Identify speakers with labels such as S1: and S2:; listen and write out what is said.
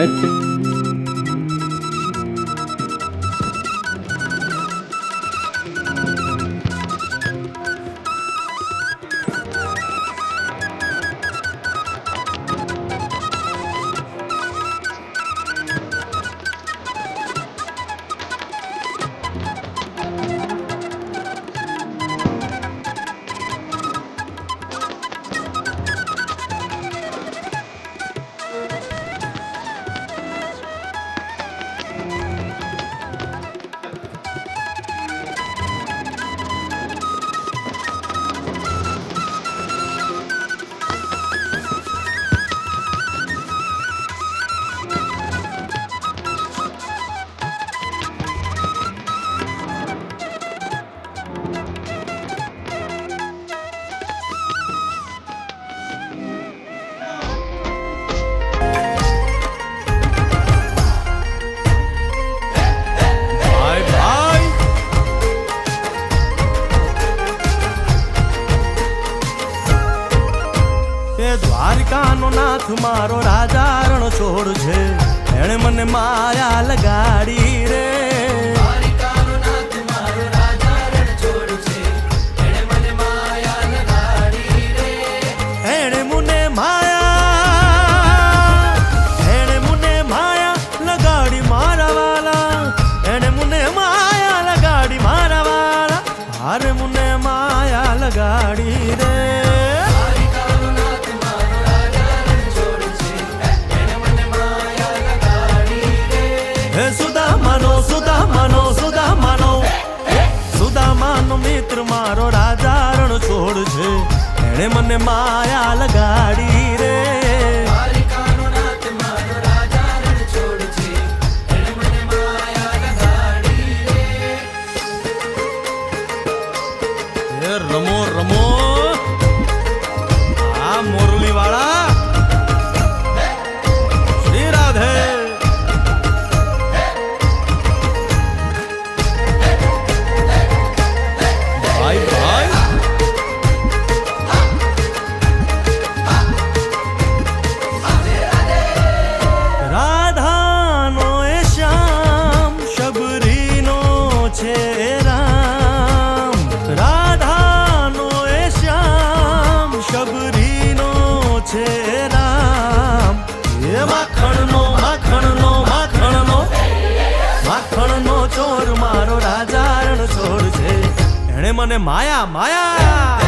S1: જાહેર છે।
S2: દ્વારિકાનો નાથ મારો રાજા રણ છોડ છે, એણે મને માયા લગાડી રે। દ્વારિકાનો નાથ મારો રાજા રણ છોડ છે, એણે મને માયા લગાડી રે। એણે મને માયા લગાડી મારા વાલા, એણે મને માયા લગાડી મારા વાલા, હારે મને માયા લગાડી રે। સુદામાનો મિત્ર મારો રાજા રણ છોડ છે, એણે મને માયા લગાડી રે। દ્વારિકાનો નાથ મારો રાજા રણ છોડ છે, એણે મને માયા લગાડી રે। રમો રમો આ મોરલી વાળા, શ્રી રાધે। રાધાનો એ શ્યામ શબરીનો છે રામ, રાધાનો એ શ્યામ શબરીનો છે રામ। એ માખણનો માખણનો માખણનો માખણનો ચોર મારો રાજા રણ છોડ છે, એણે મને માયા માયા